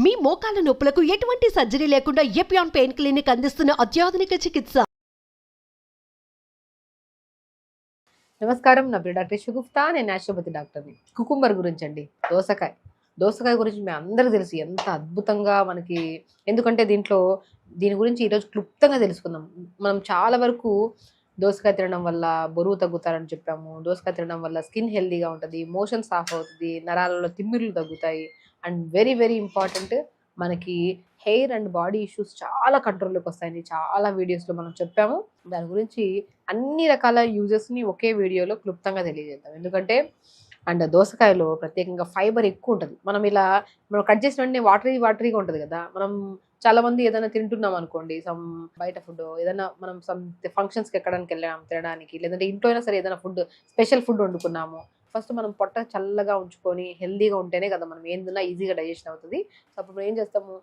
మీ మోకాల నొప్పులకు ఎటువంటి సర్జరీ లేకుండా ఎపియాన్ పెయిన్ క్లినిక్ అందిస్తున్న అత్యాధునిక చికిత్స. నమస్కారం, నా పేరు డాక్టర్ షగుఫ్తా. నేను న్యాచురోపతి డాక్టర్ని. కుకుంబర్ గురించి అండి, దోసకాయ గురించి మీ అందరికీ తెలుసు ఎంత అద్భుతంగా మనకి. ఎందుకంటే దీని గురించి ఈరోజు క్లుప్తంగా తెలుసుకుందాం. మనం చాలా వరకు దోసకాయ తినడం వల్ల బరువు తగ్గుతారని చెప్పాము. దోసకాయ తినడం వల్ల స్కిన్ హెల్దీగా ఉంటుంది, మోషన్ సాఫ్ అవుతుంది, నరాలలో తిమ్మిర్లు తగ్గుతాయి. అండ్ వెరీ వెరీ ఇంపార్టెంట్, మనకి హెయిర్ అండ్ బాడీ ఇష్యూస్ చాలా కంట్రోల్లోకి వస్తాయని చాలా వీడియోస్లో మనం చెప్పాము. దాని గురించి అన్ని రకాల యూజెస్ని ఒకే వీడియోలో క్లుప్తంగా తెలియజేద్దాం. ఎందుకంటే అండ్ దోసకాయలో ప్రత్యేకంగా ఫైబర్ ఎక్కువ ఉంటుంది. మనం కట్ చేసిన వెంటనే వాటరీగా ఉంటుంది కదా. మనం చాలా మంది ఏదైనా తింటున్నాం అనుకోండి, బయట ఫుడ్ ఏదైనా మనం ఫంక్షన్స్కి ఎక్కడానికి వెళ్ళాము తినడానికి, లేదంటే ఇంట్లో అయినా సరే ఏదైనా స్పెషల్ ఫుడ్ వండుకున్నాము. ఫస్ట్ మనం పొట్ట చల్లగా ఉంచుకొని హెల్దీగా ఉంటేనే కదా మనం ఏందన్నా ఈజీగా డైజెషన్ అవుతుంది. సో అప్పుడు ఏం చేస్తాము,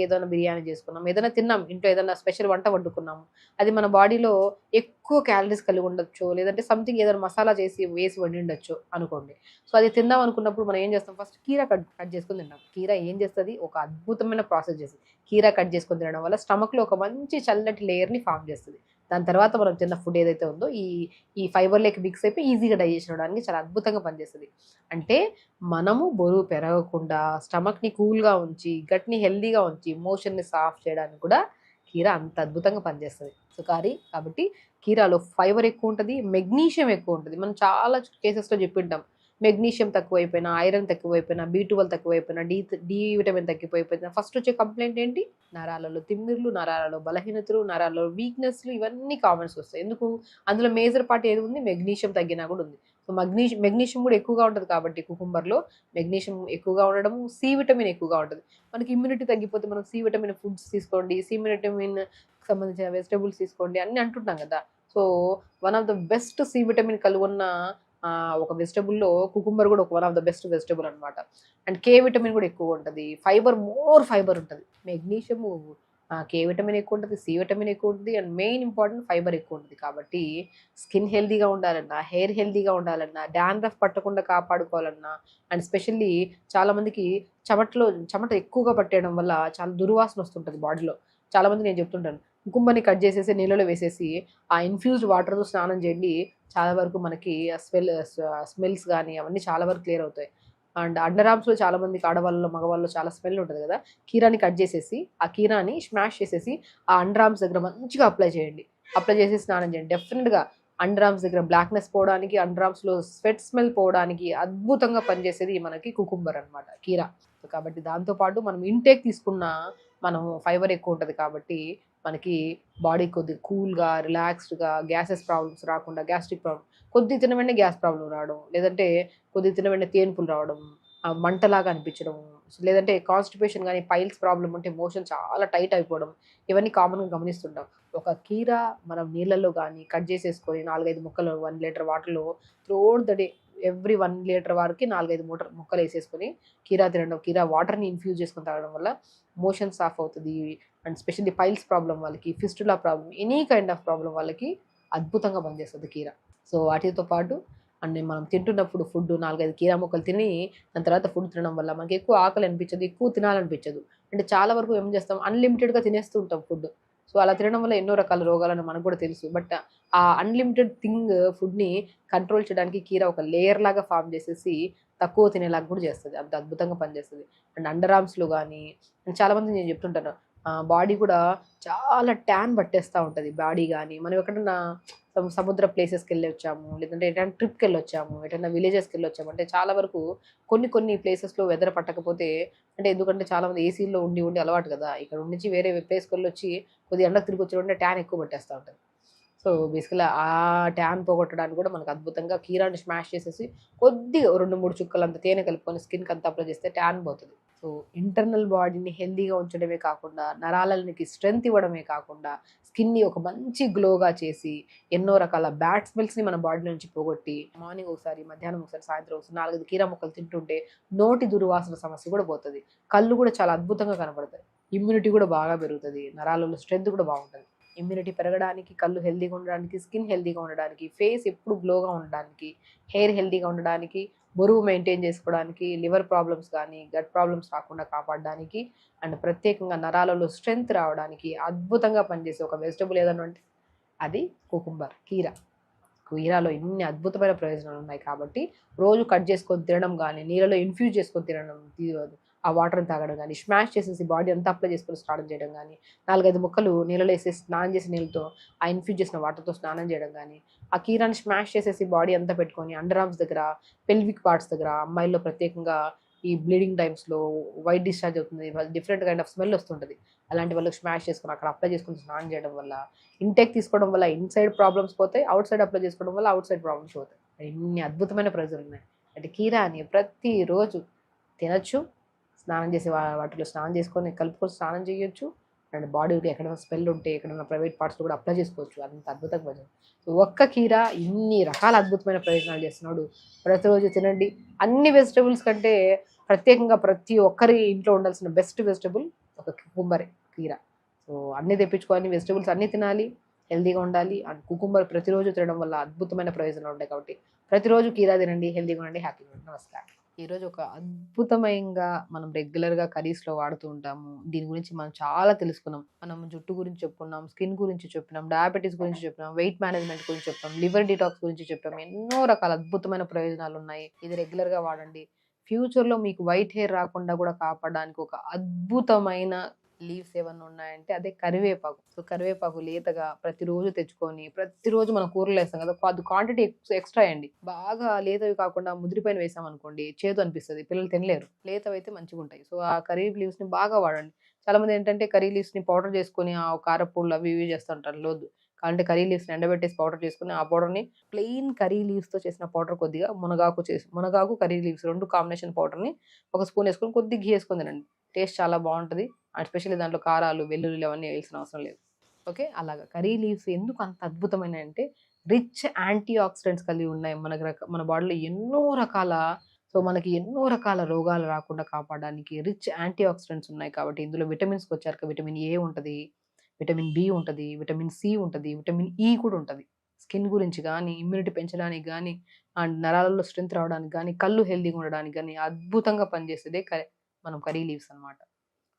ఏదైనా బిర్యానీ చేసుకున్నాం, ఏదైనా తిన్నాం, ఇంట్లో ఏదైనా స్పెషల్ వంట వండుకున్నాము, అది మన బాడీలో ఎక్కువ క్యాలరీస్ కలిగి ఉండొచ్చు, లేదంటే ఏదైనా మసాలా వేసి వండిండొచ్చు అనుకోండి. సో అది తిందాం అనుకున్నప్పుడు మనం ఏం చేస్తాం, ఫస్ట్ కీరా కట్ చేసుకుని తింటాం. కీరా ఏం చేస్తుంది, ఒక అద్భుతమైన ప్రాసెస్ చేస్తుంది. కీరా కట్ చేసుకొని తినడం వల్ల స్టమక్లో ఒక మంచి చల్లటి లేయర్ని ఫామ్ చేస్తుంది. దాని తర్వాత మనం తిన్న ఫుడ్ ఏదైతే ఉందో ఈ ఫైబర్లోకి మిక్స్ అయిపోయి ఈజీగా డైజెషన్ అవడానికి చాలా అద్భుతంగా పనిచేస్తుంది. అంటే మనము బరువు పెరగకుండా స్టమక్ని కూల్గా ఉంచి, గట్ని హెల్దీగా ఉంచి, మోషన్ని సాఫ్ చేయడానికి కూడా కీరా అంత అద్భుతంగా పనిచేస్తుంది. సో కాబట్టి కీరాలో ఫైబర్ ఎక్కువ ఉంటుంది, మెగ్నీషియం ఎక్కువ ఉంటుంది. మనం చాలా కేసెస్లో చెప్పింటాం, మెగ్నీషియం తక్కువైపోయినా, ఐరన్ తక్కువైపోయినా, B12 తక్కువైపోయినా, డి విటమిన్ తగ్గిపోయిపోయినా ఫస్ట్ వచ్చే కంప్లైంట్ ఏంటి, నరాలలో తిమ్మిర్లు, నరాలలో బలహీనతలు, నరాలలో వీక్నెస్లు, ఇవన్నీ కామన్స్ వస్తాయి. ఎందుకు, అందులో మేజర్ పార్ట్ ఏది ఉంది, మెగ్నీషియం తగ్గినా కూడా ఉంది. సో మెగ్నీషియం కూడా ఎక్కువగా ఉంటుంది కాబట్టి కుకుంబర్లో మెగ్నీషియం ఎక్కువగా ఉండడం, సి విటమిన్ ఎక్కువగా ఉంటుంది. మనకి ఇమ్యూనిటీ తగ్గిపోతే మనం సి విటమిన్ ఫుడ్స్ తీసుకోండి, సి విటమిన్ సంబంధించిన వెజిటబుల్స్ తీసుకోండి అన్ని అంటుంటాం కదా. So one of the best C vitamin కలిగి ఉన్న ఒక వెజిటబుల్లో కుకుంబర్ కూడా ఒక one of the best vegetable అనమాట. అండ్ కే విటమిన్ కూడా ఎక్కువ ఉంటుంది, మోర్ ఫైబర్ ఉంటుంది. మెగ్నీషియం, కే విటమిన్ ఎక్కువ ఉంటుంది, సి విటమిన్ ఎక్కువ ఉంటుంది, అండ్ మెయిన్ ఇంపార్టెంట్ ఫైబర్ ఎక్కువ ఉంటుంది. కాబట్టి స్కిన్ హెల్దీగా ఉండాలన్నా, హెయిర్ హెల్దీగా ఉండాలన్నా, డాండ్రఫ్ పట్టకుండా కాపాడుకోవాలన్నా, అండ్ స్పెషల్లీ చాలామందికి చెమట ఎక్కువగా పట్టేయడం వల్ల చాలా దుర్వాసన వస్తుంటుంది బాడీలో. చాలామంది నేను చెప్తుంటాను, కుకుంబర్ని కట్ చేసేసి నీళ్ళలో వేసేసి ఆ ఇన్ఫ్యూజ్డ్ వాటర్తో స్నానం చేయండి, చాలా వరకు మనకి స్మెల్స్ కానీ అవన్నీ చాలా వరకు క్లియర్ అవుతాయి. అండ్ అండర్ ఆర్మ్స్లో చాలా మందికి ఆడవాళ్ళలో మగవాళ్ళలో చాలా స్మెల్ ఉంటుంది కదా. కీరాని కట్ చేసేసి ఆ కీరాని స్మాష్ చేసేసి ఆ అండర్ ఆర్మ్స్ దగ్గర మంచిగా అప్లై చేసి స్నానం చేయండి. డెఫినెట్గా అండర్ ఆర్మ్స్ దగ్గర బ్లాక్నెస్ పోవడానికి, అండర్ ఆర్మ్స్లో స్వెట్ స్మెల్ పోవడానికి అద్భుతంగా పనిచేసేది మనకి కుకుంబర్ అనమాట, కీరా. కాబట్టి దాంతోపాటు మనం ఇంటేక్ తీసుకున్న మనం ఫైబర్ ఎక్కువ ఉంటుంది కాబట్టి మనకి బాడీ కొద్దిగా కూల్గా, రిలాక్స్డ్గా, గ్యాసెస్ ప్రాబ్లమ్స్ రాకుండా, గ్యాస్ట్రిక్ ప్రాబ్లమ్, కొద్ది తిన వెంటనే గ్యాస్ ప్రాబ్లం రావడం, లేదంటే కొద్ది తిన వెంటనే తేన్పులు రావడం, మంటలాగా అనిపించడం, లేదంటే కాన్స్టిపేషన్ కానీ పైల్స్ ప్రాబ్లం ఉంటే మోషన్ చాలా టైట్ అయిపోవడం, ఇవన్నీ కామన్గా గమనిస్తుంటాం. ఒక కీరా మనం నీళ్ళల్లో కానీ కట్ చేసేసుకొని 4-5 ముక్కలు 1 లీటర్ వాటర్లో throughout the day every 1 litre వరకు 4-5 ముక్కలు వేసేసుకొని కీరా తినడం, కీరా వాటర్ని ఇన్ఫ్యూజ్ చేసుకొని తాగడం వల్ల మోషన్ సాఫ్ అవుతుంది. అండ్ స్పెషల్లీ పైల్స్ ప్రాబ్లం వాళ్ళకి, fistula problem, any kind of problem వాళ్ళకి అద్భుతంగా పనిచేస్తుంది కీరా. సో వాటితో పాటు అండ్ మనం తింటున్నప్పుడు ఫుడ్ 4-5 కీరా ముక్కలు తిని దాని తర్వాత ఫుడ్ తినడం వల్ల మనకి ఎక్కువ ఆకలి అనిపించదు, ఎక్కువ తినాలనిపించదు. అంటే చాలా వరకు ఏం చేస్తాం, అన్లిమిటెడ్గా తినేస్తూ ఉంటాం ఫుడ్. సో అలా తినడం వల్ల ఎన్నో రకాల రోగాలని మనకు కూడా తెలుసు. బట్ ఆ అన్లిమిటెడ్ ఫుడ్ని కంట్రోల్ చేయడానికి కీరా ఒక లేయర్ లాగా ఫామ్ చేసేసి తక్కువ తినేలాగా కూడా చేస్తుంది, అంత అద్భుతంగా పనిచేస్తుంది. అండ్ అండర్ ఆర్మ్స్లో కానీ చాలామంది నేను చెప్తుంటాను, బాడీ కూడా చాలా ట్యాన్ పట్టేస్తూ ఉంటుంది బాడీ. కానీ మనం ఎక్కడన్నా సముద్ర ప్లేసెస్కి వెళ్ళి వచ్చాము, లేదంటే ఎటైనా ట్రిప్కి వెళ్ళి వచ్చాము, ఎటైనా విలేజెస్కి వెళ్ళి వచ్చాము అంటే చాలా వరకు కొన్ని ప్లేసెస్లో వెదర్ పట్టకపోతే, అంటే ఎందుకంటే చాలామంది ఏసీలో ఉండి అలవాటు కదా, ఇక్కడ నుంచి వేరే ప్లేస్కి వెళ్ళి వచ్చి కొద్దిగా ఎండకు తిరిగి వచ్చి ట్యాన్ ఎక్కువ పట్టేస్తూ ఉంటుంది. సో బేసికల్గా ఆ ట్యాన్ పోగొట్టడానికి కూడా మనకు అద్భుతంగా కీరాని స్మాష్ చేసేసి కొద్దిగా 2-3 చుక్కలు అంత తేనె కలుపుకొని స్కిన్కి అంతా అప్లై చేస్తే ట్యాన్ పోతుంది. సో ఇంటర్నల్ బాడీని హెల్దీగా ఉంచడమే కాకుండా, నరాలకి స్ట్రెంగ్త్ ఇవ్వడమే కాకుండా, స్కిన్ని ఒక మంచి గ్లోగా చేసి, ఎన్నో రకాల బ్యాడ్ స్మెల్స్ని మన బాడీ నుంచి పోగొట్టి, మార్నింగ్ ఒకసారి, మధ్యాహ్నం ఒకసారి, సాయంత్రం ఒకసారి 4-5 కీరా ముక్కలు తింటుంటే నోటి దుర్వాసన సమస్య కూడా పోతుంది, కళ్ళు కూడా చాలా అద్భుతంగా కనపడతాయి, ఇమ్యూనిటీ కూడా బాగా పెరుగుతుంది, నరాలలో స్ట్రెంగ్త్ కూడా బాగుంటుంది. ఇమ్యూనిటీ పెరగడానికి, కళ్ళు హెల్తీగా ఉండడానికి, స్కిన్ హెల్తీగా ఉండడానికి, ఫేస్ ఎప్పుడు గ్లోగా ఉండడానికి, హెయిర్ హెల్తీగా ఉండడానికి, బరువు మెయింటైన్ చేసుకోవడానికి, లివర్ ప్రాబ్లమ్స్ కానీ గట్ ప్రాబ్లమ్స్ రాకుండా కాపాడడానికి, అండ్ ప్రత్యేకంగా నరాలలో స్ట్రెంగ్త్ రావడానికి అద్భుతంగా పనిచేసే ఒక వెజిటబుల్ ఏదైనా అంటే అది కుకుంబర్, కీరా. కీరాలో ఇన్ని అద్భుతమైన ప్రయోజనాలు ఉన్నాయి కాబట్టి రోజు కట్ చేసుకొని తినడం కానీ, నీళ్ళలో ఇన్ఫ్యూజ్ చేసుకొని తినడం, ఆ వాటర్ని తాగడం కానీ, స్మాష్ చేసేసి బాడీ అంతా అప్లై చేసుకొని స్నానం చేయడం కానీ, 4-5 ముక్కలు నీళ్ళలో వేసేసి స్నానం చేసి నీళ్ళతో ఆ ఇన్ఫ్యూజ్ చేసిన వాటర్తో స్నానం చేయడం కానీ, ఆ కీరాని స్మాష్ చేసేసి బాడీ అంతా పెట్టుకొని అండర్ ఆర్మ్స్ దగ్గర, పెల్విక్ పార్ట్స్ దగ్గర, అమ్మాయిల్లో ప్రత్యేకంగా ఈ బ్లీడింగ్ టైమ్స్లో వైట్ డిశ్చార్జ్ అవుతుంది, డిఫరెంట్ కైండ్ ఆఫ్ స్మెల్ వస్తుంటుంది, అలాంటి వాళ్ళకి స్మాష్ చేసుకొని అక్కడ అప్లై చేసుకొని స్నానం చేయడం వల్ల, ఇంటేక్ తీసుకోవడం వల్ల ఇన్సైడ్ ప్రాబ్లమ్స్ పోతాయి, అవుట్ సైడ్ అప్లై చేసుకోవడం వల్ల అవుట్ సైడ్ ప్రాబ్లమ్స్ పోతాయి. ఇన్ని అద్భుతమైన ప్రయోజనాలు ఉన్నాయి. అంటే కీరాని ప్రతిరోజు తినచ్చు, స్నానం చేసే వాటిలో స్నానం చేసుకొని కలుపుకొని స్నానం చేయొచ్చు, అండ్ బాడీకి ఎక్కడైనా స్మెల్ ఉంటే ఎక్కడైనా ప్రైవేట్ పార్ట్స్లో కూడా అప్లై చేసుకోవచ్చు. అంత అద్భుతంగా ప్రయోజనం. సో ఒక్క కీర ఇన్ని రకాల అద్భుతమైన ప్రయోజనాలు చేస్తున్నాడు. ప్రతిరోజు తినండి. అన్ని వెజిటబుల్స్ కంటే ప్రత్యేకంగా ప్రతి ఒక్కరి ఇంట్లో ఉండాల్సిన బెస్ట్ వెజిటబుల్ ఒక కుకుంబరే, కీర. సో అన్నీ తెప్పించుకోవాలి, వెజిటబుల్స్ అన్నీ తినాలి, హెల్తీగా ఉండాలి. అండ్ కుకుంబర్ ప్రతిరోజు తినడం వల్ల అద్భుతమైన ప్రయోజనాలు ఉంటాయి కాబట్టి ప్రతిరోజు కీరా తినండి, హెల్తీగా ఉండండి, హ్యాపీగా ఉండండి. నమస్కారం. ఈరోజు ఒక అద్భుతమైనగా మనం రెగ్యులర్గా కర్రీస్లో వాడుతూ ఉంటాము. దీని గురించి మనం చాలా తెలుసుకున్నాం. మనం జుట్టు గురించి చెప్పుకున్నాం, స్కిన్ గురించి చెప్పినాం, డయాబెటీస్ గురించి చెప్పినాం, వెయిట్ మేనేజ్మెంట్ గురించి చెప్పాం, లివర్ డిటాక్స్ గురించి చెప్పాం. ఎన్నో రకాల అద్భుతమైన ప్రయోజనాలు ఉన్నాయి. ఇది రెగ్యులర్గా వాడండి. ఫ్యూచర్లో మీకు వైట్ హెయిర్ రాకుండా కూడా కాపాడడానికి ఒక అద్భుతమైన లీవ్స్ ఏమన్నా ఉన్నాయంటే అదే కరివేపాకు. సో కరివేపాకు లేతగా ప్రతిరోజు తెచ్చుకొని ప్రతిరోజు మనం కూరలు వేస్తాం కదా, అది క్వాంటిటీ ఎక్స్ట్రా అయ్యండి. బాగా లేతవి కాకుండా ముదిరిపైన వేసాం అనుకోండి చేదు అనిపిస్తుంది, పిల్లలు తినలేరు. లేతవి అయితే మంచిగా ఉంటాయి. సో ఆ కర్రీ లీవ్స్ని బాగా వాడండి. చాలా మంది ఏంటంటే కర్రీ లీవ్స్ని పౌడర్ చేసుకొని ఆ కారపూళ్ళు అవి ఇవి చేస్తుంటారు. లోదు అంటే కర్రీ లీవ్స్ని ఎండబెట్టేసి పౌడర్ చేసుకుని ఆ పౌడర్ని ప్లెయిన్ కర్రీ లీవ్స్తో చేసిన పౌడర్ కొద్దిగా మునగాకు కర్రీ లీవ్స్ రెండు కాంబినేషన్ పౌడర్ని ఒక స్పూన్ వేసుకొని కొద్దిగా ఘీ వేసుకొని తినండి. టేస్ట్ చాలా బాగుంటుంది. ఎస్పెషల్లీ దాంట్లో కారాలు, వెల్లుల్లి అవన్నీ వేయాల్సిన అవసరం లేదు. ఓకే, అలాగా కర్రీ లీవ్స్ ఎందుకు అంత అద్భుతమైన అంటే రిచ్ యాంటీ ఆక్సిడెంట్స్ కలిగి ఉన్నాయి. మన బాడీలో మనకి ఎన్నో రకాల రోగాలు రాకుండా కాపాడడానికి రిచ్ యాంటీ ఆక్సిడెంట్స్ ఉన్నాయి కాబట్టి ఇందులో విటమిన్స్కి వచ్చాక విటమిన్ ఏ ఉంటుంది, విటమిన్ బి ఉంటుంది, విటమిన్ సి ఉంటుంది, విటమిన్ ఈ కూడా ఉంటుంది. స్కిన్ గురించి కానీ, ఇమ్యూనిటీ పెంచడానికి కానీ, అండ్ నరాలలో స్ట్రెంత్ రావడానికి కానీ, కళ్ళు హెల్తీగా ఉండడానికి కానీ అద్భుతంగా పనిచేసేదే మనం కర్రీ లీవ్స్ అనమాట.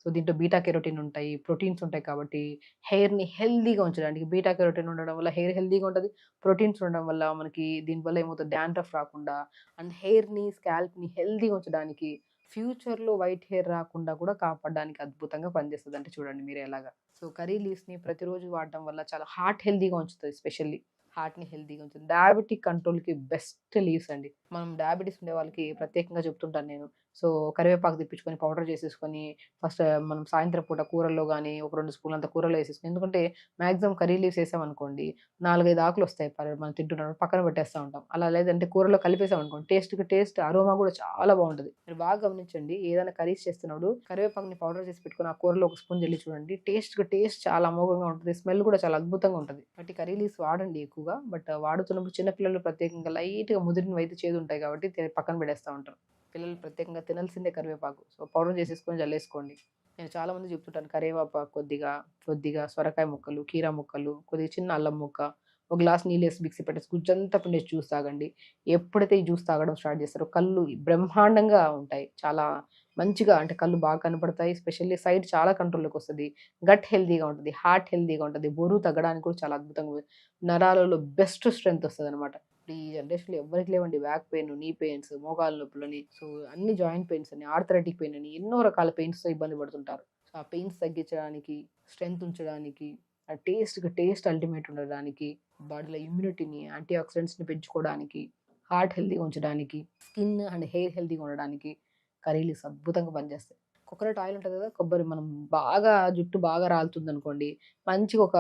సో దీంట్లో బీటా కెరోటిన్ ఉంటాయి, ప్రోటీన్స్ ఉంటాయి కాబట్టి హెయిర్‌ని హెల్తీగా ఉంచడానికి బీటా కెరోటిన్ ఉండడం వల్ల హెయిర్ హెల్తీగా ఉంటది. ప్రోటీన్స్ ఉండడం వల్ల మనకి దీనివల్ల ఏమవుతది డాండ్రఫ్ రాకుండా అండ్ హెయిర్‌ని, స్కాల్ప్‌ని హెల్తీగా ఉంచడానికి, ఫ్యూచర్‌లో వైట్ హెయిర్ రాకుండా కూడా కాపాడడానికి అద్భుతంగా పనిచేస్తది. అంటే చూడండి మీరే ఎలాగా. సో కర్రీ లీవ్స్‌ని ప్రతిరోజు వాడడం వల్ల చాలా హార్ట్ హెల్తీగా ఉంచుతది. ఎస్పెషల్లీ హార్ట్‌ని హెల్తీగా ఉంచుతుంది. డయాబెటిక్ కంట్రోల్‌కి బెస్ట్ లీవ్స్ అండి. మనం డయాబెటిస్ ఉండే వాళ్ళకి ప్రత్యేకంగా చెప్తుంటాను నేను. సో కరివేపాకు తెప్పించుకొని పౌడర్ చేసేసుకొని ఫస్ట్ మనం సాయంత్రం పూట కూరల్లో గానీ ఒక 2 స్పూన్లంత కూరలో వేసేసుకొని, ఎందుకంటే మాక్సిమం కర్రీ లీవ్స్ వేసామనుకోండి 4, 5 ఆకులు వస్తాయి. మనం తింటున్నప్పుడు పక్కన పెట్టేస్తా ఉంటాం. అలా లేదంటే కూరలో కలిపేసామనుకోండి టేస్ట్ అరోమా కూడా చాలా బాగుంటది. మీరు బాగా గమనించండి, ఏదైనా కర్రీస్ చేస్తున్నప్పుడు కరివేపాకుని పౌడర్ చేసి పెట్టుకొని ఆ కూరలో ఒక స్పూన్ జల్లి చూడండి. టేస్ట్ చాలా అమోఘంగా ఉంటుంది. స్మెల్ కూడా చాలా అద్భుతంగా ఉంటుంది. కాబట్టి కర్రీ లీవ్స్ వాడండి ఎక్కువగా. బట్ వాడుతున్నప్పుడు చిన్నపిల్లలు ప్రత్యేకంగా లైట్‌గా ముదిరినవి అయితే చేదు ఉంటాయి కాబట్టి పక్కన పడేస్తా ఉంటారు. పిల్లలు ప్రత్యేకంగా తినాల్సిందే కరివేపాకు. సో పౌడర్ చేసేసుకొని జల్లేసుకోండి. నేను చాలామంది చెప్తుంటాను కరివేపాకు కొద్దిగా సొరకాయ ముక్కలు, కీరా ముక్కలు, కొద్దిగా చిన్న అల్లం ముక్క, ఒక గ్లాస్ నీళ్ళేసి మిక్సీ పట్టేసి గుజ్జంతా పిండేసి జ్యూస్ తాగండి. ఎప్పుడైతే ఈ జ్యూస్ తాగడం స్టార్ట్ చేస్తారో కళ్ళు బ్రహ్మాండంగా ఉంటాయి. చాలా మంచిగా అంటే కళ్ళు బాగా కనపడతాయి. స్పెషల్లీ సైట్ చాలా కంట్రోల్‌లోకి వస్తది. గట్ హెల్తీగా ఉంటది. హార్ట్ హెల్తీగా ఉంటది. బరువు తగ్గడానికి కూడా చాలా అద్భుతంగా నరాలలో బెస్ట్ స్ట్రెంత్ వస్తదనమాట. ఇప్పుడు ఈ జనరేషన్‌లో ఎవ్వరికి లేవండి బ్యాక్ పెయిన్, నీ పెయిన్స్, మోకాళ్ళ నొప్పులని, సో అన్ని జాయింట్ పెయిన్స్ అని, ఆర్థరైటిక్ పెయిన్ అని ఎన్నో రకాల పెయిన్స్‌తో ఇబ్బంది పడుతుంటారు. సో ఆ పెయిన్స్ తగ్గించడానికి, స్ట్రెంత్ ఉంచడానికి, ఆ టేస్ట్ అల్టిమేట్ ఉండడానికి, బాడీలో ఇమ్యూనిటీని, యాంటీ ఆక్సిడెంట్స్‌ని పెంచుకోవడానికి, హార్ట్ హెల్తీగా ఉంచడానికి, స్కిన్ అండ్ హెయిర్ హెల్తీగా ఉండడానికి కర్రీ లీవ్స్ అద్భుతంగా పనిచేస్తాయి. కోకోనట్ ఆయిల్ ఉంటది కదా! కొబ్బరి మనం జుట్టు బాగా రాలుతుందనుకోండి, మంచిగా ఒక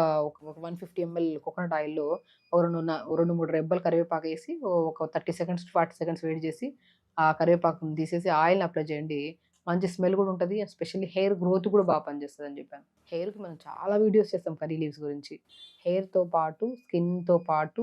150 ఎంఎల్ కోకోనట్ ఆయిల్‌లో ఓ 2, 3 రెబ్బలు కరివేపాకేసి ఒక 30 సెకండ్స్ టు 40 సెకండ్స్ వేడి చేసి, ఆ కరివేపాకుని తీసేసి ఆయిల్‌ని అప్లై చేయండి. మంచి స్మెల్ కూడా ఉంటది. ఎస్పెషల్లీ హెయిర్ గ్రోత్ కూడా బాగా పనిచేస్తదని చెప్పాను. హెయిర్‌కి మనం చాలా వీడియోస్ చేస్తాం కర్రీ లీవ్స్ గురించి. హెయిర్‌తో పాటు, స్కిన్‌తో పాటు,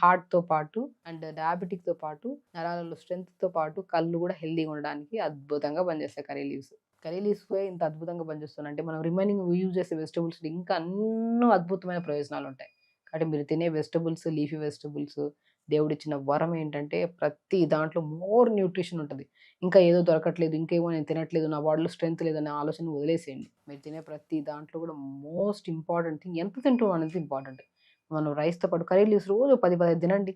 హార్ట్‌తో పాటు అండ్ డయాబెటిక్‌తో పాటు, నరాలలో స్ట్రెంగ్త్‌తో పాటు కళ్ళు కూడా హెల్తీగా ఉండడానికి అద్భుతంగా పనిచేస్తాయి కర్రీ లీవ్స్. కర్రీ లీవ్స్‌కే ఇంత అద్భుతంగా పనిచేస్తున్నాయి అంటే మనం రిమైనింగ్ యూజ్ చేసే వెజిటబుల్స్ ఇంకా ఎన్నో అద్భుతమైన ప్రయోజనాలు ఉంటాయి. కాబట్టి మీరు తినే వెజిటబుల్స్, లీఫీ వెజిటబుల్స్ దేవుడిచ్చిన వరం ఏంటంటే ప్రతి దాంట్లో మోర్ న్యూట్రిషన్ ఉంటది. ఇంకా ఏదో దొరకట్లేదు, ఇంకేమో నేను తినట్లేదు, నా బాడీలో స్ట్రెంత్ లేదనే ఆలోచన వదిలేసేయండి. మీరు తినే ప్రతి దాంట్లో కూడా మోస్ట్ ఇంపార్టెంట్ థింగ్ ఎంత తింటున్నాం అనేది ఇంపార్టెంట్. మనం రైస్‌తో పాటు కర్రీ లీవ్స్ రోజు 10, 15 తినండి.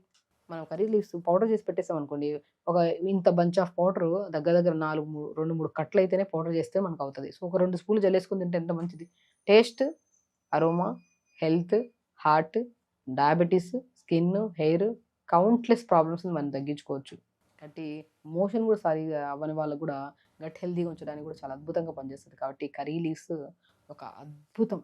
మనం కర్రీ లీవ్స్ పౌడర్ చేసి పెట్టేసామనుకోండి, ఒక ఇంత బంచ్ ఆఫ్ పౌడరు దగ్గర దగ్గర 2, 3 కట్టలయితేనే పౌడర్ చేస్తే మనకవుతది. సో, ఒక 2 స్పూన్లు జల్లేసుకొని తింటే ఎంత మంచిది. Taste, aroma, health, heart, diabetes, skin, hair countless ప్రాబ్లమ్స్‌ని మనం తగ్గించుకోవచ్చు. కాబట్టి మోషన్ కూడా సరిగ్గా అవ్వని వాళ్ళకి కూడా గట్ హెల్తీగా ఉంచడానికి కూడా చాలా అద్భుతంగా పనిచేస్తది. కాబట్టి కర్రీ లీవ్స్ ఒక అద్భుతం.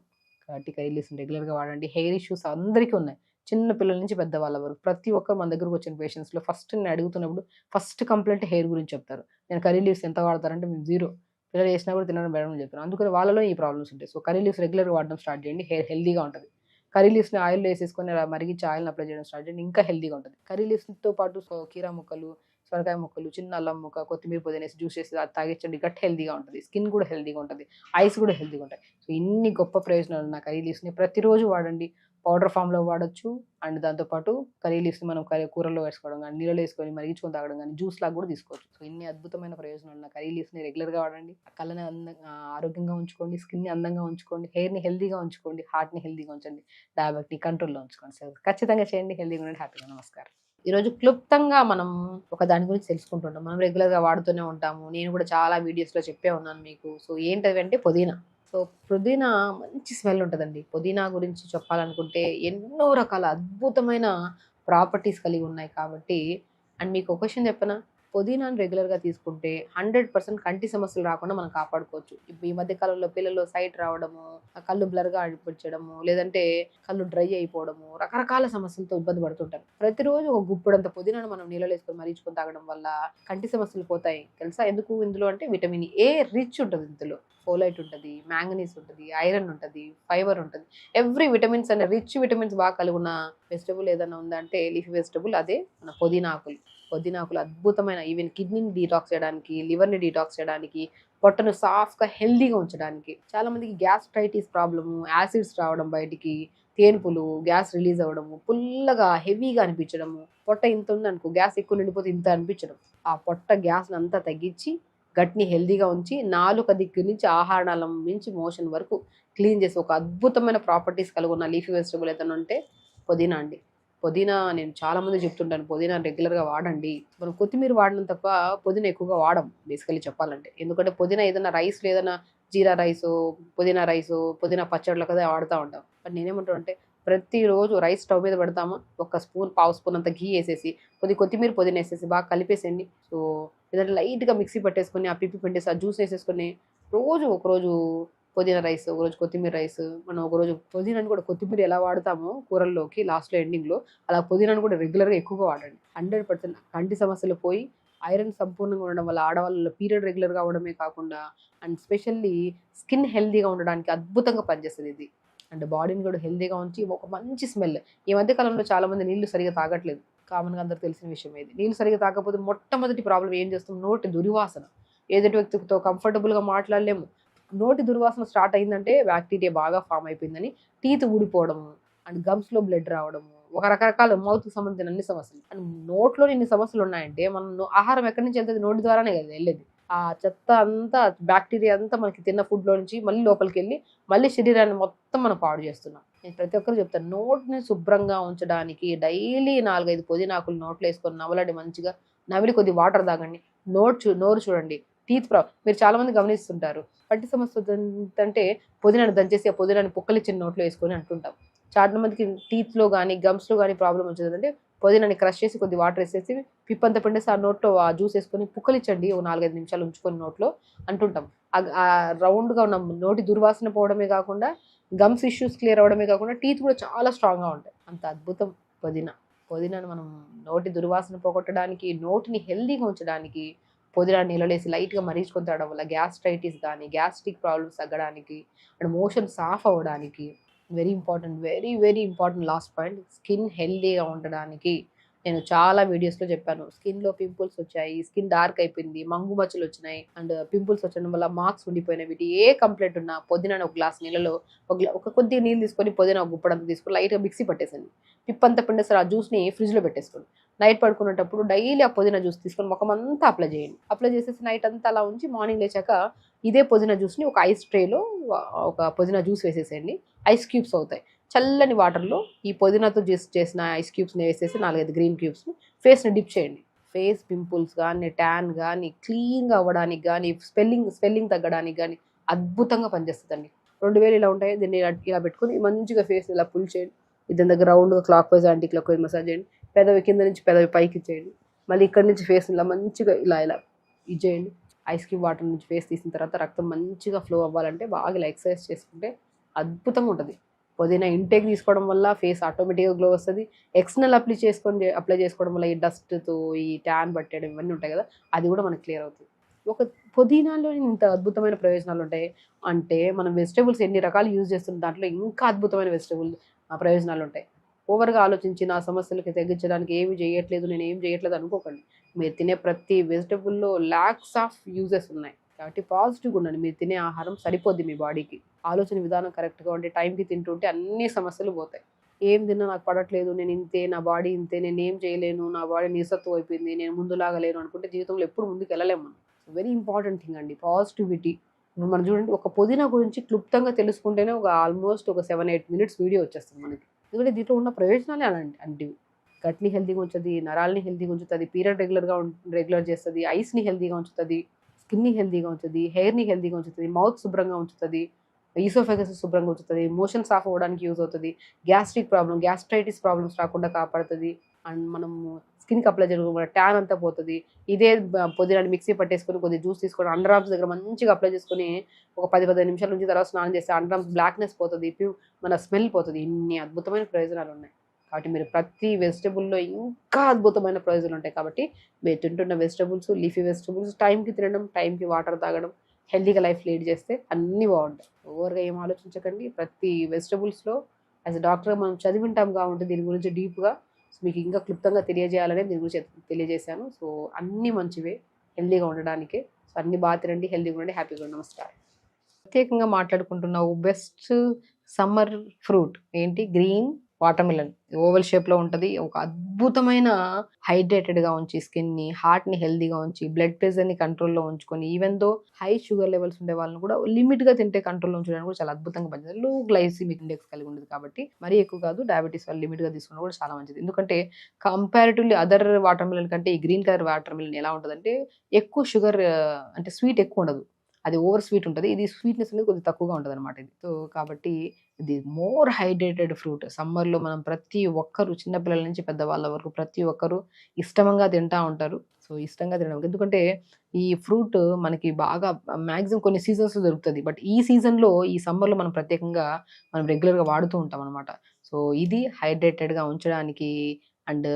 కాబట్టి కర్రీ లీవ్స్‌ని రెగ్యులర్‌గా వాడండి. హెయిర్ ఇష్యూస్ అందరికీ ఉన్నాయి. చిన్న పిల్లల నుంచి పెద్దవాళ్ళ వరకు ప్రతి ఒక్కరు మన దగ్గరకొచ్చిన పేషెంట్స్‌లో ఫస్ట్ నేను అడుగుతున్నప్పుడు ఫస్ట్ కంప్లెయింట్ హెయిర్ గురించి చెప్తారు. నేను కర్రీ లీవ్స్ ఎంత వాడతారంటే మేము జీరో. పిల్లలు చేసినా కూడా తినడం బెటర్ అని చెప్తాను. అందుకని వాళ్ళలో ఈ ప్రాబ్లమ్స్ ఉంటాయి. సో, కర్రీ లీవ్స్ రెగ్యులర్‌గా వాడడం స్టార్ట్ చేయండి. హెయిర్ హెల్తీగా ఉంటది. కర్రీ లీవ్స్‌ని ఆయిల్‌లో ఏసేసుకొని అలా మరిగించి ఆయిల్‌ని అప్లై చేయడం స్టార్ట్ చేయండి. ఇంకా హెల్తీగా ఉంటది. కర్రీ లీవ్స్‌తో పాటు కీరా ముక్కలు, సొరకాయ ముక్కలు, చిన్న అల్లం ముక్క, కొత్తిమీర, పుదీనేసి జ్యూస్ చేసి అది తాగించండి. గట్ హెల్తీగా ఉంటది. స్కిన్ కూడా హెల్తీగా ఉంటది. ఐస్ కూడా హెల్తీగా ఉంటాయి. సో, ఇన్ని గొప్ప ప్రయోజనాలు ఉన్న కర్రీ లీవ్స్‌ని ప్రతిరోజు వాడండి. పౌడర్ ఫామ్‌లో వాడొచ్చు. అండ్ దాంతో పాటు కర్రీ లీవ్స్‌ని మనం కూరల్లో వేసుకోవడం గానీ, నీళ్ళలో ఏసుకొని మరిగించుకొని తాగడం గానీ, జ్యూస్ లాగా కూడా తీసుకోవచ్చు. సో, ఇన్ని అద్భుతమైన ప్రయోజనాలు ఉన్న కర్రీ లీవ్స్‌ని రెగ్యులర్‌గా వాడండి. కళ్ళని ఆరోగ్యంగా ఉంచుకోండి. స్కిన్‌ని అందంగా ఉంచుకోండి. హెయిర్‌ని హెల్తీగా ఉంచుకోండి. హార్ట్‌ని హెల్తీగా ఉంచండి. డయాబెట్‌ని కంట్రోల్‌లో ఉంచుకోండి. సో, ఖచ్చితంగా చేయండి. హెల్తీగా ఉండండి. హ్యాపీగా నమస్కారం. ఈరోజు క్లుప్తంగా మనం ఒక దాని గురించి తెలుసుకుంటుంటాం. మనం రెగ్యులర్‌గా వాడుతూనే ఉంటాము. నేను కూడా చాలా వీడియోస్‌లో చెప్పే ఉన్నాను మీకు. సో, ఏంటవంటే పుదీనా. సో, పుదీనా మంచి స్మెల్ ఉంటదండి. పుదీనా గురించి చెప్పాలనుకుంటే ఎన్నో రకాల అద్భుతమైన ప్రాపర్టీస్ కలిగి ఉన్నాయి కాబట్టి అండ్ మీకు ఒక విషయం చెప్పనా? పుదీనాను రెగ్యులర్‌గా తీసుకుంటే 100% కంటి సమస్యలు రాకుండా మనం కాపాడుకోవచ్చు. ఇప్పుడు ఈ మధ్య కాలంలో పిల్లలు సైట్ రావడము, కళ్ళు బ్లర్‌గా అనిపించడము, లేదంటే కళ్ళు డ్రై అయిపోవడము, రకరకాల సమస్యలతో ఇబ్బంది పడుతుంటారు. ప్రతిరోజు ఒక గుప్పెడంత పుదీనాను మనం నీళ్ళలో వేసుకొని మరిగించుకొని తాగడం వల్ల కంటి సమస్యలు పోతాయి. తెలుసా ఎందుకు? ఇందులో అంటే విటమిన్ ఏ రిచ్ ఉంటది ఇందులో. ఫోలైట్ ఉంటది, మాంగనీస్ ఉంటది, ఐరన్ ఉంటది, ఫైబర్ ఉంటది. ఎవ్రీ విటమిన్స్ అనే రిచ్ విటమిన్స్ బాగా కలిగి ఉన్న వెజిటబుల్ ఏదైనా ఉందంటే లీఫీ వెజిటబుల్ అదే మన పుదీనా ఆకులు. పుదీనా ఆకులు అద్భుతమైన ఈవెన్ కిడ్నీని డీటాక్స్ చేయడానికి, లివర్‌ని డీటాక్స్ చేయడానికి, పొట్టను సాఫ్ట్‌గా హెల్తీగా ఉంచడానికి. చాలా మందికి గ్యాస్ట్రైటిస్ ప్రాబ్లము, యాసిడ్స్ రావడం బయటికి, తేన్పులు, గ్యాస్ రిలీజ్ అవ్వడము, పుల్లగా హెవీగా అనిపించడము, పొట్ట ఇంత ఉందనుకో గ్యాస్ ఎక్కువ నిండిపోతే ఇంత అనిపించడం. ఆ పొట్ట గ్యాస్‌ని అంతా తగ్గించి గట్‌ని హెల్తీగా ఉంచి నాలుక దిక్కు నుంచి ఆహారనాళం నుంచి మోషన్ వరకు క్లీన్ చేసి ఒక అద్భుతమైన ప్రాపర్టీస్ కలిగి ఉన్న లీఫీ వెజిటబుల్ ఏదైనా ఉంటే పుదీనా అండి. పుదీనా నేను చాలా మందికి చెప్తుంటాను. పుదీనా రెగ్యులర్‌గా వాడండి. మనం కొత్తిమీర వాడడం తప్ప పుదీనా ఎక్కువగా వాడం బేసికల్లీ చెప్పాలంటే. ఎందుకంటే పుదీనా ఏదైనా రైస్‌లో ఏదైనా జీరా రైసు, పుదీనా పచ్చడిలో కదా వాడుతా ఉంటాం. బట్ నేనేమంటానంటే ప్రతిరోజు రైస్ స్టవ్ మీద పెడతామా, ఒక స్పూన్, పావు స్పూన్ అంత ఘీ ఏసేసి, కొత్తిమీర, పుదీనా ఏసేసి బాగా కలిపేసేయండి. సో, లేదంటే లైట్‌గా మిక్సీ పట్టేసుకొని, ఆ పిప్పి పిండేసి, ఆ జ్యూస్ ఏసేసుకొని ఒకరోజు పుదీనా రైస్, ఒకరోజు కొత్తిమీర రైస్. మనం ఒకరోజు పుదీనాని కూడా కొత్తిమీర ఎలా వాడతామో కూరల్లోకి లాస్ట్‌లో ఎండింగ్‌లో, అలా పుదీనాను కూడా రెగ్యులర్‌గా ఎక్కువగా వాడండి. 100% కంటి సమస్యలు పోయి, ఐరన్ సంపూర్ణంగా ఉండడం వల్ల ఆడవాళ్ళలో పీరియడ్ రెగ్యులర్‌గా అవ్వడమే కాకుండా అండ్ స్పెషల్లీ స్కిన్ హెల్తీగా ఉండడానికి అద్భుతంగా పనిచేస్తది ఇది. అండ్ బాడీని కూడా హెల్తీగా ఉంచి ఒక మంచి స్మెల్. ఈ మధ్య కాలంలో చాలామంది నీళ్లు సరిగ్గా తాగట్లేదు. కామన్‌గా అందరికి తెలిసిన విషయమే ఇది. నీళ్లు సరిగ్గా తాగకపోతే మొట్టమొదటి ప్రాబ్లమ్ ఏం చేస్తాం? నోటి దుర్వాసన. ఎదుటి వ్యక్తితో కంఫర్టబుల్‌గా మాట్లాడలేము. నోటి దుర్వాసన స్టార్ట్ అయిందంటే బ్యాక్టీరియా బాగా ఫామ్ అయిపోయిందని, టీత్ ఊడిపోవడము అండ్ గమ్స్‌లో బ్లడ్ రావడము, ఒక రకరకాల మౌత్‌కి సంబంధించిన అన్ని సమస్యలు. అండ్ నోట్లో ఇన్ని సమస్యలు ఉన్నాయంటే మనం ఆహారం ఎక్కడి నుంచి వెళ్తది? నోటి ద్వారానే కదా వెళ్ళేది. ఆ చెత్త అంతా, బ్యాక్టీరియా అంతా మనకి తిన్న ఫుడ్‌లో నుంచి మళ్ళీ లోపలికెళ్ళి, మళ్ళీ శరీరాన్ని మొత్తం మనం పాడు చేస్తున్నాం. నేను ప్రతి ఒక్కరికి చెప్తాను. నోటిని శుభ్రంగా ఉంచడానికి డైలీ 4, 5 పుదీనాకులు నోట్లో ఏసుకొని నమలండి మంచిగా. నమిలి కొద్దిగా వాటర్ తాగండి. నోరు చూడండి. మీరు చాలా మంది గమనిస్తుంటారు. పంటి సమస్య అంటే పుదీనాను దంచేసి, ఆ పుదీనాని పుక్కలిచ్చిన నోట్లో ఏసుకొని అంటుంటాం. చాలా మందికి టీత్‌లో గానీ, గమ్స్‌లో గానీ ప్రాబ్లమ్ వచ్చేదంటే పుదీనాని క్రష్ చేసి కొద్దిగా వాటర్ ఏసేసి పిప్పంతా పిండేసి ఆ నోట్లో ఆ జ్యూస్ ఏసుకొని పుక్కలిచ్చండి. ఓ 4, 5 నిమిషాలు ఉంచుకొని నోట్లో అంటుంటాం. రౌండ్‌గా ఉన్న నోటి దుర్వాసన పోవడమే కాకుండా, గమ్స్ ఇష్యూస్ క్లియర్ అవ్వడమే కాకుండా, టీత్ కూడా చాలా స్ట్రాంగ్‌గా ఉంటాయి. అంత అద్భుతం పుదీనా. పుదీనాను మనం నోటి దుర్వాసన పోగొట్టడానికి, నోటిని హెల్తీగా ఉంచడానికి పుదీనాని నీళ్ళలో లైట్‌గా మరిగించుకొని తాగడం వల్ల గ్యాస్ట్రైటిస్ గానీ, గ్యాస్ట్రిక్ ప్రాబ్లమ్స్ తగ్గడానికి అండ్ మోషన్ సాఫ్ అవ్వడానికి very important. Very, very important last point. Skin హెల్తీగా ఉండడానికి నేను చాలా వీడియోస్లో చెప్పాను, స్కిన్లో పింపుల్స్ వచ్చాయి, స్కిన్ డార్క్ అయిపోయింది, మంగు మచ్చలు వచ్చినాయి, అండ్ పింపుల్స్ వచ్చడం వల్ల మార్క్స్ ఉండిపోయినాయి, వీటి ఏ కంప్లైంట్ ఉన్నా పొద్దున ఒక గ్లాస్ నీళ్ళలో ఒక కొద్దిగా నీళ్ళు తీసుకొని పొద్దున ఒక గుప్పడంతా తీసుకొని లైట్గా మిక్సీ పట్టేసండి, పిప్పంతా పిండేస్తారు, ఆ జ్యూస్ని ఫ్రిడ్జ్లో పెట్టేసుకోండి. నైట్ పడుకునేటప్పుడు డైలీ ఆ పుదీనా జ్యూస్ తీసుకొని ముఖం అంతా అప్లై చేయండి. అప్లై చేసేసి నైట్ అంతా అలా ఉంచి మార్నింగ్ లేచాక ఇదే పుదీనా జ్యూస్ని ఒక ఐస్ ట్రేలో ఒక పుదీనా జ్యూస్ వేసేసేయండి. ఐస్ క్యూబ్స్ అవుతాయి. చల్లని వాటర్లో ఈ పుదీనాతో చేసిన ఐస్ క్యూబ్స్ని వేసేసి 4-5 గ్రీన్ క్యూబ్స్ని ఫేస్ని డిప్ చేయండి. ఫేస్ పింపుల్స్ కానీ, ట్యాన్ కానీ, క్లీన్గా అవ్వడానికి కానీ, స్వెల్లింగ్ తగ్గడానికి కానీ అద్భుతంగా పనిచేస్తుందండి. 2000 ఇలా ఉంటాయి. దీన్ని ఇలా పెట్టుకొని మంచిగా ఫేస్ ఇలా పుల్ చేయండి. ఇద్దరి దగ్గర రౌండ్గా clock wise anti clock wise massage చేయండి. పెదవి కింద నుంచి పెదవి పైకి ఇచ్చేయండి. మళ్ళీ ఇక్కడ నుంచి ఫేస్ ఇలా మంచిగా ఇలా ఇచ్చేయండి. ఐస్ క్యూబ్ వాటర్ నుంచి ఫేస్ తీసిన తర్వాత రక్తం మంచిగా ఫ్లో అవ్వాలంటే బాగా ఇలా ఎక్సర్సైజ్ చేసుకుంటే అద్భుతంగా ఉంటుంది. పుదీనా ఇంటేక్ తీసుకోవడం వల్ల ఫేస్ ఆటోమేటిక్గా గ్లో వస్తుంది. ఎక్స్టర్నల్ అప్లై చేసుకోవడం వల్ల ఈ డస్ట్తో ఈ ట్యాన్ పట్టేయడం ఇవన్నీ ఉంటాయి కదా, అది కూడా మనకు క్లియర్ అవుతుంది. ఒక పుదీనాలో ఇంత అద్భుతమైన ప్రయోజనాలు ఉంటాయి అంటే మనం వెజిటేబుల్స్ ఎన్ని రకాలు యూజ్ చేస్తున్న దాంట్లో ఇంకా అద్భుతమైన ప్రయోజనాలు ఉంటాయి. ఓవర్గా ఆలోచించి నా సమస్యలకి తగ్గించడానికి ఏమి చేయట్లేదు, నేను ఏం చేయట్లేదు అనుకోకండి. మీరు తినే ప్రతి వెజిటబుల్లో ల్యాక్స్ ఆఫ్ యూజెస్ ఉన్నాయి కాబట్టి పాజిటివ్గా ఉండండి. మీరు తినే ఆహారం సరిపోద్ది మీ బాడీకి. ఆలోచన విధానం కరెక్ట్గా ఉంటే టైంకి తింటుంటే అన్ని సమస్యలు పోతాయి. ఏం తిన్నా నాకు పడట్లేదు, నేను ఇంతే, నా బాడీ ఇంతే, నేను ఏం చేయలేను, నా బాడీ నిస్సత్వం అయిపోయింది, నేను ముందులాగా లేను అనుకుంటే జీవితంలో ఎప్పుడు ముందుకు వెళ్ళలేము మనం. వెరీ ఇంపార్టెంట్ థింగ్ అండి పాజిటివిటీ. ఇప్పుడు మనం చూడండి, ఒక పుదీనా గురించి క్లుప్తంగా తెలుసుకుంటేనే ఆల్మోస్ట్ ఒక 7-8 మినిట్స్ వీడియో వచ్చేస్తుంది మనకి. ఎందుకంటే దీంట్లో ఉన్న ప్రయోజనాలే అలాంటివి. గట్ని హెల్తీగా ఉంచుతుంది, నరాలని హెల్తీగా ఉంచుతుంది, పీరియడ్ రెగ్యులర్ చేస్తుంది, ఐస్ని హెల్తీగా ఉంచుతుంది, స్కిన్ని హెల్తీగా ఉంచుతుంది, హెయిర్ని హెల్తీగా ఉంచుతుంది, మౌత్ శుభ్రంగా ఉంచుతుంది, ఈసోఫెగస్ శుభ్రంగా ఉంచుతుంది, మోషన్ సాఫ్ అవ్వడానికి యూజ్ అవుతుంది, గ్యాస్ట్రైటిస్ ప్రాబ్లమ్స్ రాకుండా కాపాడుతుంది, అండ్ మనం స్కిన్కి అప్లై చేసుకోవడం ట్యాన్ అంతా పోతుంది. ఇదే పుదీనాని మిక్సీ పట్టేసుకొని కొద్దిగా జ్యూస్ తీసుకొని అండర్ ఆర్మ్స్ దగ్గర మంచిగా అప్లై చేసుకొని ఒక 10-15 నిమిషాల నుంచి తర్వాత స్నానం చేస్తే అండర్ ఆర్మ్స్ బ్లాక్నెస్ పోతుంది, మన స్మెల్ పోతుంది. ఇన్ని అద్భుతమైన ప్రయోజనాలు ఉన్నాయి కాబట్టి మీరు ప్రతి వెజిటబుల్లో ఇంకా అద్భుతమైన ప్రయోజనాలు ఉంటాయి. కాబట్టి మీరు తింటున్న వెజిటబుల్స్, లీఫీ వెజిటబుల్స్ టైంకి తినడం, టైంకి వాటర్ తాగడం, హెల్తీగా లైఫ్ లీడ్ చేస్తే అన్నీ బాగుంటాయి. ఓవర్గా ఏం ఆలోచించకండి. ప్రతి వెజిటబుల్స్లో యాజ్ అ డాక్టర్గా మనం చదివింటాం కాబట్టి దీని గురించి డీప్గా మీకు ఇంకా క్లుప్తంగా తెలియజేయాలని దీని గురించి తెలియజేశాను. సో అన్నీ మంచివే హెల్తీగా ఉండడానికే. సో అన్నీ బాగా తినండి, హెల్తీగా ఉండండి, హ్యాపీగా ఉండండి. నమస్కారం. ప్రత్యేకంగా మాట్లాడుకుంటున్నావు బెస్ట్ సమ్మర్ ఫ్రూట్ ఏంటి? Green watermelon. ఓవల్ షేప్లో ఉంటుంది. ఒక అద్భుతమైన హైడ్రేటెడ్గా ఉంచి స్కిన్ని, హార్ట్ని హెల్తీగా ఉంచి బ్లడ్ ప్రెషర్ని కంట్రోల్లో ఉంచుకొని even though high sugar levels ఉండే వాళ్ళని కూడా లిమిట్గా తింటే కంట్రోల్లో ఉంచడానికి కూడా చాలా అద్భుతంగా పనిచేస్తుంది. లో గ్లైసిమిక్ ఇండెక్స్ కలిగి ఉంటుంది కాబట్టి మరీ ఎక్కువ కాదు. డయాబెటీస్ వాళ్ళు లిమిట్గా తీసుకున్నా కూడా చాలా మంచిది. ఎందుకంటే కంపారిటివ్లీ అదర్ వాటర్మిలన్ కంటే ఈ గ్రీన్ కలర్ వాటర్మిలన్ ఎలా ఉంటుందంటే ఎక్కువ షుగర్ అంటే స్వీట్ ఎక్కువ ఉండదు, అది ఓవర్ స్వీట్ ఉంటుంది. ఇది స్వీట్నెస్ అనేది కొద్దిగా తక్కువగా ఉంటుంది అనమాట. ఇది సో కాబట్టి ఇది మోర్ హైడ్రేటెడ్ ఫ్రూట్. సమ్మర్లో మనం ప్రతి ఒక్కరు, చిన్నపిల్లల నుంచి పెద్దవాళ్ళ వరకు ప్రతి ఒక్కరు ఇష్టంగా తింటూ ఉంటారు. సో ఇష్టంగా తినడం ఎందుకంటే ఈ ఫ్రూట్ మనకి బాగా మ్యాక్సిమం కొన్ని సీజన్స్లో దొరుకుతుంది. బట్ ఈ సీజన్లో ఈ సమ్మర్లో మనం ప్రత్యేకంగా మనం రెగ్యులర్గా వాడుతూ ఉంటాం అనమాట. సో ఇది హైడ్రేటెడ్గా ఉంచడానికి అండ్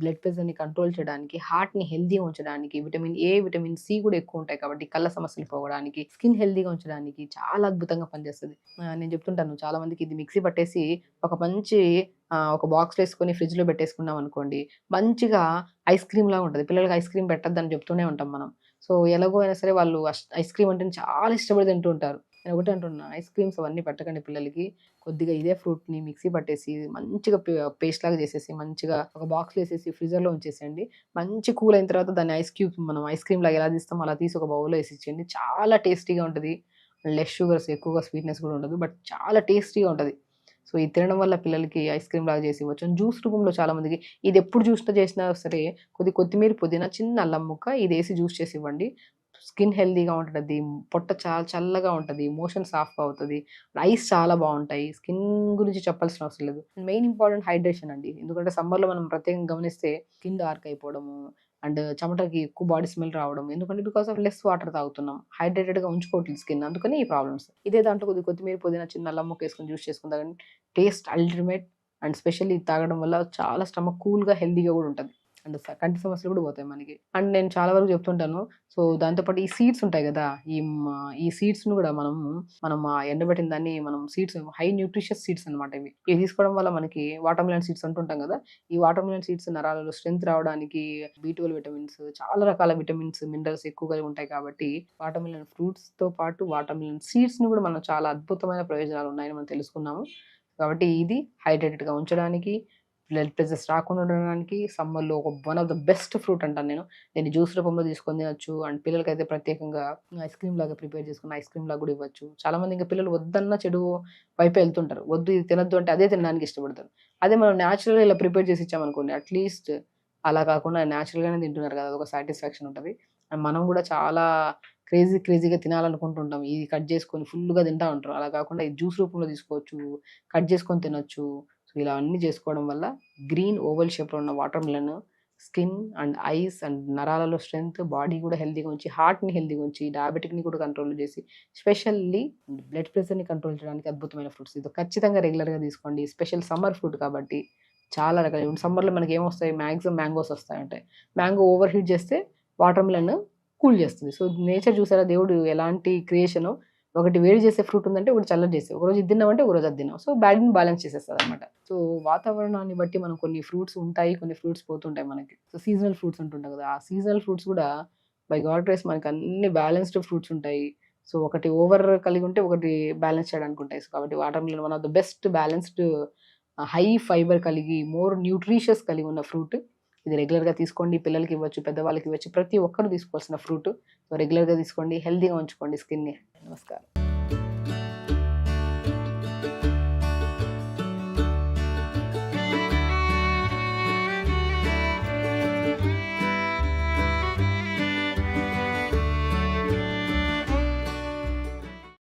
బ్లడ్ ప్రెషర్ని కంట్రోల్ చేయడానికి, హార్ట్ని హెల్తీగా ఉంచడానికి, విటమిన్ ఏ, విటమిన్ సి కూడా ఎక్కువ ఉంటాయి కాబట్టి కళ్ళ సమస్యలు పోవడానికి, స్కిన్ హెల్తీగా ఉంచడానికి చాలా అద్భుతంగా పనిచేస్తుంది. నేను చెప్తుంటాను చాలా మందికి, ఇది మిక్సీ పట్టేసి ఒక మంచి ఒక బాక్స్లో వేసుకొని ఫ్రిడ్జ్లో పెట్టేసుకున్నాం అనుకోండి, మంచిగా ఐస్ క్రీమ్ లాగా ఉంటుంది. పిల్లలకి ఐస్ క్రీమ్ పెట్టద్దని చెప్తూనే ఉంటాం మనం. సో ఎలాగో అయినా సరే వాళ్ళు ఐస్ క్రీమ్ అంటే చాలా ఇష్టపడి తింటూ ఉంటారు. నేను ఒకటే అంటున్నా, ఐస్ క్రీమ్స్ అవన్నీ పెట్టకండి పిల్లలకి. కొద్దిగా ఇదే ఫ్రూట్ని మిక్సీ పట్టేసి మంచిగా పేస్ట్ లాగా చేసేసి మంచిగా ఒక బాక్స్లో వేసేసి ఫ్రీజర్లో ఉంచేసేయండి. మంచి కూల్ అయిన తర్వాత దాన్ని ఐస్ క్యూబ్స్ మనం ఐస్ క్రీమ్ లాగా ఎలా తీస్తామో అలా తీసి ఒక బౌల్లో వేసి ఇచ్చేయండి. చాలా టేస్టీగా ఉంటుంది. లెస్ షుగర్స్, ఎక్కువగా స్వీట్నెస్ కూడా ఉండదు, బట్ చాలా టేస్టీగా ఉంటుంది. సో ఇది తినడం వల్ల పిల్లలకి ఐస్ క్రీమ్ లాగా చేసి ఇవ్వచ్చు. జ్యూస్ రూపంలో చాలా మందికి ఇది ఎప్పుడు జ్యూస్లో చేసినా సరే కొత్తిమీర, పుదీనా, చిన్న అల్లం ముక్క ఇది వేసి జ్యూస్ చేసి ఇవ్వండి. స్కిన్ హెల్తీగా ఉంటుంది, పొట్ట చాలా చల్లగా ఉంటుంది, మోషన్ సాఫ్గా అవుతుంది, ఐస్ చాలా బాగుంటాయి. స్కిన్ గురించి చెప్పాల్సిన అవసరం లేదు. మెయిన్ ఇంపార్టెంట్ హైడ్రేషన్ అండి. ఎందుకంటే సమ్మర్లో మనం ప్రత్యేకంగా గమనిస్తే స్కిన్ డార్క్ అయిపోవడము అండ్ చెమటకి ఎక్కువ బాడీ స్మెల్ రావడం, ఎందుకంటే బికాస్ ఆఫ్ లెస్ వాటర్ తాగుతున్నాం, హైడ్రేటెడ్గా ఉంచుకోవట్లేదు స్కిన్, అందుకని ఈ ప్రాబ్లమ్స్. ఇదే దాంట్లో కొత్తిమీర, పుదీనా, చిన్న అల్లం ముక్క వేసుకొని జ్యూస్ చేసుకుంటా కానీ టేస్ట్ అల్టిమేట్. అండ్ స్పెషల్లీ ఇది తాగడం వల్ల చాలా స్టమక్ కూల్గా హెల్తీగా కూడా ఉంటుంది. అండ్ కంటి సమస్యలు కూడా పోతాయి మనకి. అండ్ నేను చాలా వరకు చెప్తుంటాను. సో దాంతోపాటు ఈ సీడ్స్ ఉంటాయి కదా, ఈ సీడ్స్ను కూడా మనం ఎండబెట్టిన దాన్ని మనం సీడ్స్ హై న్యూట్రిషియస్ సీడ్స్ అనమాట. ఇవి తీసుకోవడం వల్ల మనకి వాటర్ మిలన్ సీడ్స్ అంటుంటాం కదా, ఈ వాటర్ మిలన్ సీడ్స్ నరాలలో స్ట్రెంత్ రావడానికి, B12 విటమిన్స్, చాలా రకాల విటమిన్స్, మినరల్స్ ఎక్కువగా ఉంటాయి. కాబట్టి వాటర్ మిలన్ ఫ్రూట్స్తో పాటు వాటర్ మిలన్ సీడ్స్ని కూడా మనం చాలా అద్భుతమైన ప్రయోజనాలు ఉన్నాయని మనం తెలుసుకున్నాము. కాబట్టి ఇది హైడ్రేటెడ్గా ఉంచడానికి, బ్లడ్ ప్రెషర్స్ రాకుండా ఉండడానికి, సమ్మర్లో one of the best fruit అంటాను నేను. దీన్ని జ్యూస్ రూపంలో తీసుకొని తినొచ్చు. అండ్ పిల్లలకైతే ప్రత్యేకంగా ఐస్ క్రీమ్ లాగా ప్రిపేర్ చేసుకుని ఐస్ క్రీమ్ లాగా కూడా ఇవ్వచ్చు. చాలా మంది ఇంకా పిల్లలు వద్దన్న చెడు వైపు వెళ్తుంటారు, వద్దు ఇది తినద్దు అంటే అదే తినడానికి ఇష్టపడతారు. అదే మనం న్యాచురల్గా ఇలా ప్రిపేర్ చేసి ఇచ్చామనుకోండి, అట్లీస్ట్ అలా కాకుండా న్యాచురల్గానే తింటున్నారు కదా, అదొక సాటిస్ఫాక్షన్ ఉంటుంది. అండ్ మనం కూడా చాలా క్రేజీగా తినాలనుకుంటుంటాం, ఇది కట్ చేసుకొని ఫుల్గా తింటా ఉంటారు. అలా కాకుండా ఇది జ్యూస్ రూపంలో తీసుకోవచ్చు, కట్ చేసుకొని తినొచ్చు. సో ఇలా అన్నీ చేసుకోవడం వల్ల గ్రీన్ ఓవల్ షేప్లో ఉన్న watermelon skin and eyes and నరాలలో స్ట్రెంగ్త్, బాడీ కూడా హెల్తీగా ఉంచి, హార్ట్ని హెల్తీగా ఉంచి, డయాబెటిక్ని కూడా కంట్రోల్ చేసి, స్పెషల్లీ బ్లడ్ ప్రెషర్ని కంట్రోల్ చేయడానికి అద్భుతమైన ఫ్రూట్స్. ఇది ఖచ్చితంగా రెగ్యులర్గా తీసుకోండి. స్పెషల్ సమ్మర్ ఫ్రూట్ కాబట్టి చాలా రకాలు. ఇప్పుడు సమ్మర్లో మనకి ఏమొస్తాయి, మ్యాక్సిమం మ్యాంగోస్ వస్తాయి ఉంటాయి. మ్యాంగో ఓవర్ హీట్ చేస్తే వాటర్ మిలన్ కూల్ చేస్తుంది. సో నేచర్ చూసారా, దేవుడు ఎలాంటి క్రియేషను. ఒకటి వేడి చేసే ఫ్రూట్ ఉందంటే ఒకటి చల్లటి చేసే, ఒకరోజు ఇది తిన్నామంటే ఒకరోజు అది తిన్నాం. సో బ్యాడ్ని బ్యాలెన్స్ చేసేస్తుంది అనమాట. సో వాతావరణాన్ని బట్టి మనం కొన్ని ఫ్రూట్స్ ఉంటాయి, కొన్ని ఫ్రూట్స్ పోతుంటాయి మనకి. సో సీజనల్ ఫ్రూట్స్ ఉంటుంటాయి కదా, ఆ సీజనల్ ఫ్రూట్స్ కూడా బై గాడ్ గ్రేస్ మనకి అన్ని బ్యాలెన్స్డ్ ఫ్రూట్స్ ఉంటాయి. సో ఒకటి ఓవర్ కలిగి ఉంటే ఒకటి బ్యాలెన్స్ చేయడానికి ఉంటాయి. సో కాబట్టి water melon one of the best balanced, high fibre కలిగి, మోర్ న్యూట్రిషియస్ కలిగి ఉన్న ఫ్రూట్. ఇది రెగ్యులర్గా తీసుకోండి, పిల్లలకి ఇవ్వచ్చు, పెద్దవాళ్ళకి ఇవ్వచ్చు, ప్రతి ఒక్కరు తీసుకోవాల్సిన ఫ్రూట్. సో రెగ్యులర్గా తీసుకోండి, హెల్తీగా ఉంచుకోండి స్కిన్ని. నమస్కారం.